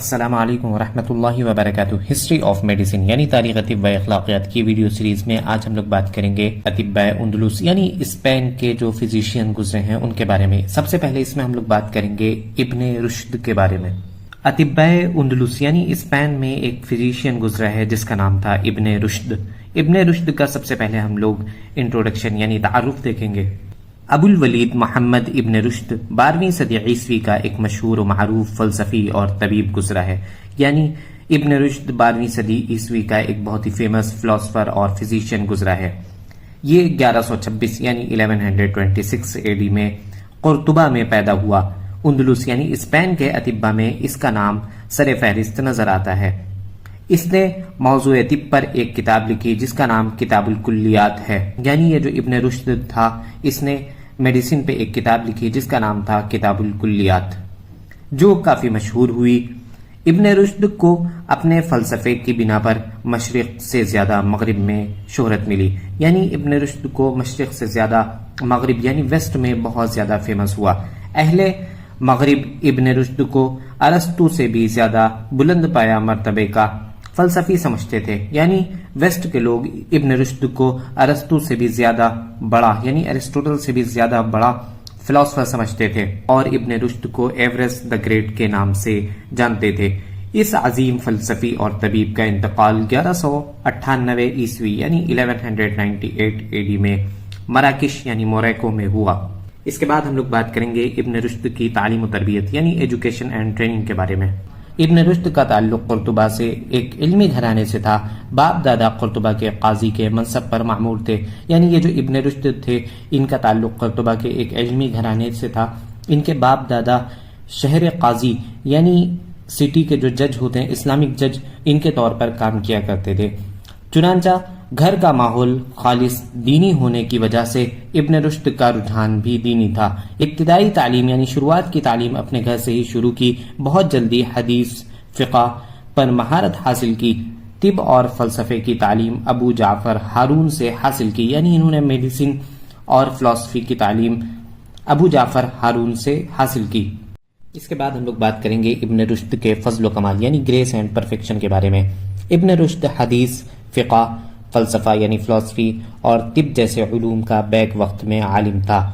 السلام علیکم ورحمۃ اللہ وبرکاتہ۔ ہسٹری آف میڈیسن یعنی تاریخ طب و اخلاقیات کی ویڈیو سیریز میں آج ہم لوگ بات کریں گے اطباء اندلس یعنی اسپین کے جو فزیشین گزرے ہیں ان کے بارے میں۔ سب سے پہلے اس میں ہم لوگ بات کریں گے ابن رشد کے بارے میں۔ اطباء اندلس یعنی اسپین میں ایک فزیشین گزرا ہے جس کا نام تھا ابن رشد۔ ابن رشد کا سب سے پہلے ہم لوگ انٹروڈکشن یعنی تعارف دیکھیں گے۔ ابو الولید محمد ابن رشد 12ویں صدی عیسوی کا ایک مشہور و معروف فلسفی اور طبیب گزرا ہے۔ یعنی ابن رشد 12ویں صدی عیسوی کا ایک بہت ہی فیمس فلاسفر اور فزیشین گزرا ہے۔ یہ 1126 یعنی 1126 AD میں قرطبہ میں پیدا ہوا۔ اندلس یعنی اسپین کے اطباء میں اس کا نام سر فہرست نظر آتا ہے۔ اس نے موضوع طب پر ایک کتاب لکھی جس کا نام کتاب الکلیات ہے۔ یعنی یہ جو ابن رشد تھا اس نے میڈیسن پہ ایک کتاب لکھی جس کا نام تھا کتاب الکلیات، جو کافی مشہور ہوئی۔ ابن رشد کو اپنے فلسفے کی بنا پر مشرق سے زیادہ مغرب میں شہرت ملی۔ یعنی ابن رشد کو مشرق سے زیادہ مغرب یعنی ویسٹ میں بہت زیادہ فیمس ہوا۔ اہل مغرب ابن رشد کو ارسطو سے بھی زیادہ بلند پایا مرتبے کا فلسفی سمجھتے تھے۔ یعنی ویسٹ کے لوگ ابن رشد کو ارسطو سے بھی زیادہ بڑا یعنی ایرسٹوٹل سے بھی زیادہ بڑا فلاسفر سمجھتے تھے اور ابن رشد کو ایورس دا گریٹ کے نام سے جانتے تھے۔ اس عظیم فلسفی اور طبیب کا انتقال 1198 عیسوی یعنی 1198 AD میں مراکش یعنی موریکو میں ہوا۔ اس کے بعد ہم لوگ بات کریں گے ابن رشد کی تعلیم و تربیت یعنی ایجوکیشن اینڈ ٹریننگ کے بارے میں۔ ابن رشد کا تعلق قرطبہ سے ایک علمی گھرانے سے تھا۔ باپ دادا قرطبہ کے قاضی کے منصب پر معمور تھے۔ یعنی یہ جو ابن رشد تھے ان کا تعلق قرطبہ کے ایک علمی گھرانے سے تھا۔ ان کے باپ دادا شہر قاضی یعنی سٹی کے جو جج ہوتے ہیں اسلامک جج ان کے طور پر کام کیا کرتے تھے۔ چنانچہ گھر کا ماحول خالص دینی ہونے کی وجہ سے ابن رشد کا رجحان بھی دینی تھا۔ ابتدائی تعلیم یعنی شروعات کی تعلیم اپنے گھر سے ہی شروع کی۔ بہت جلدی حدیث فقہ پر مہارت حاصل کی۔ طب اور فلسفے کی تعلیم ابو جعفر ہارون سے حاصل کی۔ یعنی انہوں نے میڈیسن اور فلسفی کی تعلیم ابو جعفر ہارون سے حاصل کی۔ اس کے بعد ہم لوگ بات کریں گے ابن رشد کے فضل و کمال یعنی گریس اینڈ پرفیکشن کے بارے میں۔ ابن رشد حدیث، فقہ، فلسفہ یعنی فلسفی اور طب جیسے علوم کا بیک وقت میں عالم تھا۔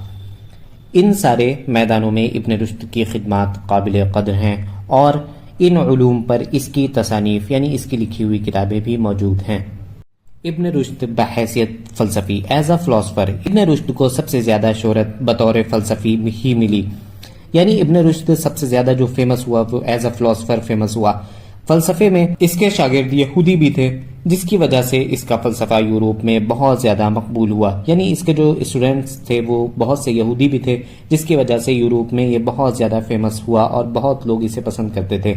ان سارے میدانوں میں ابن رشد کی خدمات قابل قدر ہیں اور ان علوم پر اس کی تصانیف یعنی اس کی لکھی ہوئی کتابیں بھی موجود ہیں۔ ابن رشد بحیثیت فلسفی ایز اے فلاسفر، ابن رشد کو سب سے زیادہ شہرت بطور فلسفی ہی ملی۔ یعنی ابن رشد سب سے زیادہ جو فیمس ہوا وہ ایز اے فلاسفر فیمس ہوا۔ فلسفے میں اس کے شاگرد یہودی بھی تھے جس کی وجہ سے اس کا فلسفہ یورپ میں بہت زیادہ مقبول ہوا۔ یعنی اس کے جو اسٹوڈنٹس تھے وہ بہت سے یہودی بھی تھے جس کی وجہ سے یورپ میں یہ بہت زیادہ فیمس ہوا اور بہت لوگ اسے پسند کرتے تھے۔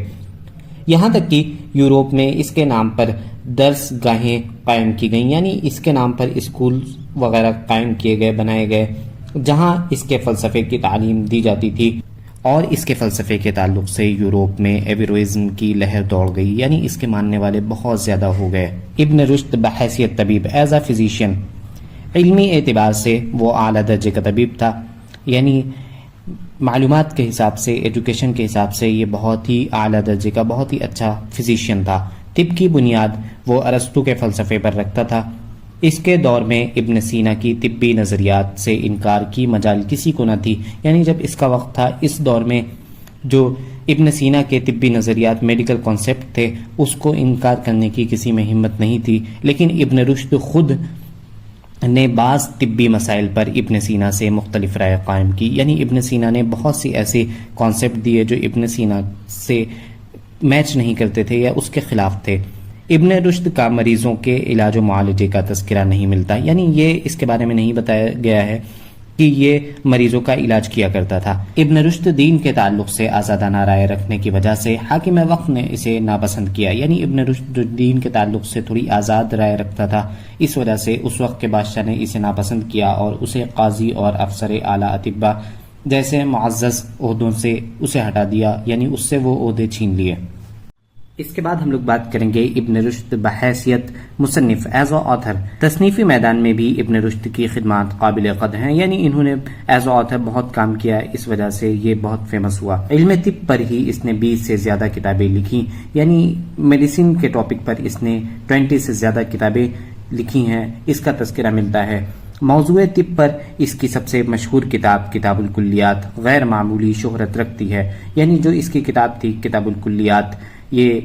یہاں تک کہ یورپ میں اس کے نام پر درس گاہیں قائم کی گئیں یعنی اس کے نام پر اسکول وغیرہ قائم کیے گئے بنائے گئے جہاں اس کے فلسفے کی تعلیم دی جاتی تھی۔ اور اس کے فلسفے کے تعلق سے یورپ میں ایویروزم کی لہر دوڑ گئی یعنی اس کے ماننے والے بہت زیادہ ہو گئے۔ ابن رشد بحیثیت طبیب ایز اے فزیشین، علمی اعتبار سے وہ اعلیٰ درجے کا طبیب تھا۔ یعنی معلومات کے حساب سے، ایجوکیشن کے حساب سے یہ بہت ہی اعلیٰ درجے کا بہت ہی اچھا فزیشین تھا۔ طب کی بنیاد وہ ارسطو کے فلسفے پر رکھتا تھا۔ اس کے دور میں ابن سینا کی طبی نظریات سے انکار کی مجال کسی کو نہ تھی۔ یعنی جب اس کا وقت تھا اس دور میں جو ابن سینا کے طبی نظریات میڈیکل کانسیپٹ تھے اس کو انکار کرنے کی کسی میں ہمت نہیں تھی۔ لیکن ابن رشد خود نے بعض طبی مسائل پر ابن سینا سے مختلف رائے قائم کی۔ یعنی ابن سینا نے بہت سی ایسے کانسیپٹ دیے جو ابن سینا سے میچ نہیں کرتے تھے یا اس کے خلاف تھے۔ ابن رشد کا مریضوں کے علاج و معالجے کا تذکرہ نہیں ملتا۔ یعنی یہ اس کے بارے میں نہیں بتایا گیا ہے کہ یہ مریضوں کا علاج کیا کرتا تھا۔ ابن رشد دین کے تعلق سے آزادانہ رائے رکھنے کی وجہ سے حاکم وقت نے اسے ناپسند کیا۔ یعنی ابن رشد دین کے تعلق سے تھوڑی آزاد رائے رکھتا تھا، اس وجہ سے اس وقت کے بادشاہ نے اسے ناپسند کیا اور اسے قاضی اور افسر اعلیٰ اطباء جیسے معزز عہدوں سے اسے ہٹا دیا۔ یعنی اس سے وہ عہدے چھین لیے۔ اس کے بعد ہم لوگ بات کریں گے ابن رشد بحیثیت مصنف ایز آتھر. تصنیفی میدان میں بھی ابن رشد کی خدمات قابل قدر ہیں، یعنی انہوں نے ایز آتھر بہت کام کیا، اس وجہ سے یہ بہت فیمس ہوا. علم طب پر ہی اس نے 20 سے زیادہ کتابیں لکھی، یعنی میڈیسن کے ٹاپک پر اس نے 20 سے زیادہ کتابیں لکھی ہیں، اس کا تذکرہ ملتا ہے. موضوع طب پر اس کی سب سے مشہور کتاب کتاب الکلیات غیر معمولی شہرت رکھتی ہے، یعنی جو اس کی کتاب تھی کتاب الکلیات، یہ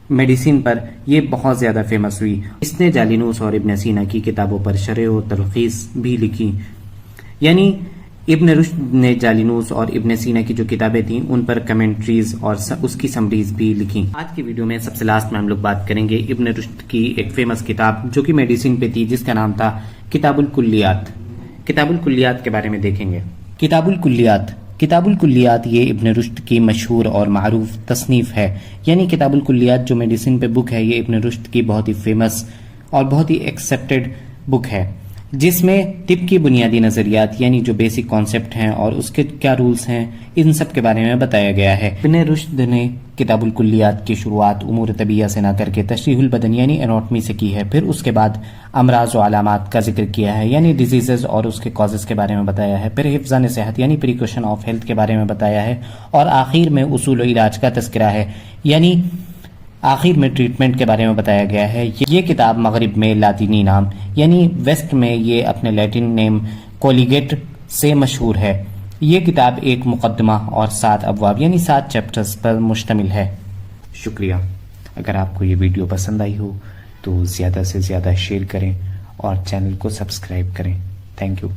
میڈیسن پر یہ بہت زیادہ فیمس ہوئی. اس نے جالینوس اور ابن سینا کی کتابوں پر شرح و تلخیص بھی لکھی، یعنی ابن رشد نے جالینوس اور ابن سینا کی جو کتابیں تھیں ان پر کمنٹریز اور اس کی سمریز بھی لکھی. آج کی ویڈیو میں سب سے لاسٹ میں ہم لوگ بات کریں گے ابن رشد کی ایک فیمس کتاب جو کہ میڈیسن پہ تھی، جس کا نام تھا کتاب الکلیات. کتاب الکلیات کے بارے میں دیکھیں گے. کتاب الکلیات یہ ابن رشد کی مشہور اور معروف تصنیف ہے، یعنی کتاب الکلیات جو میڈیسن پہ بک ہے، یہ ابن رشد کی بہت ہی فیمس اور بہت ہی ایکسیپٹڈ بک ہے، جس میں طب کی بنیادی نظریات یعنی جو بیسک کانسیپٹ ہیں اور اس کے کیا رولز ہیں ان سب کے بارے میں بتایا گیا ہے. ابن رشد نے کتاب الکلیات کی شروعات امور طبیعہ سے نہ کر کے تشریح البدن یعنی اناٹمی سے کی ہے، پھر اس کے بعد امراض و علامات کا ذکر کیا ہے، یعنی ڈیزیزز اور اس کے کازز کے بارے میں بتایا ہے، پھر حفظان صحت یعنی پریکاشن آف ہیلتھ کے بارے میں بتایا ہے، اور آخر میں اصول و علاج کا تذکرہ ہے، یعنی آخر میں ٹریٹمنٹ کے بارے میں بتایا گیا ہے. یہ کتاب مغرب میں لاطینی نام یعنی ویسٹ میں یہ اپنے لیٹن نیم کولیگیٹ سے مشہور ہے. یہ کتاب ایک مقدمہ اور 7 ابواب یعنی 7 چیپٹرز پر مشتمل ہے. شکریہ. اگر آپ کو یہ ویڈیو پسند آئی ہو تو زیادہ سے زیادہ شیئر کریں اور چینل کو سبسکرائب کریں. Thank you.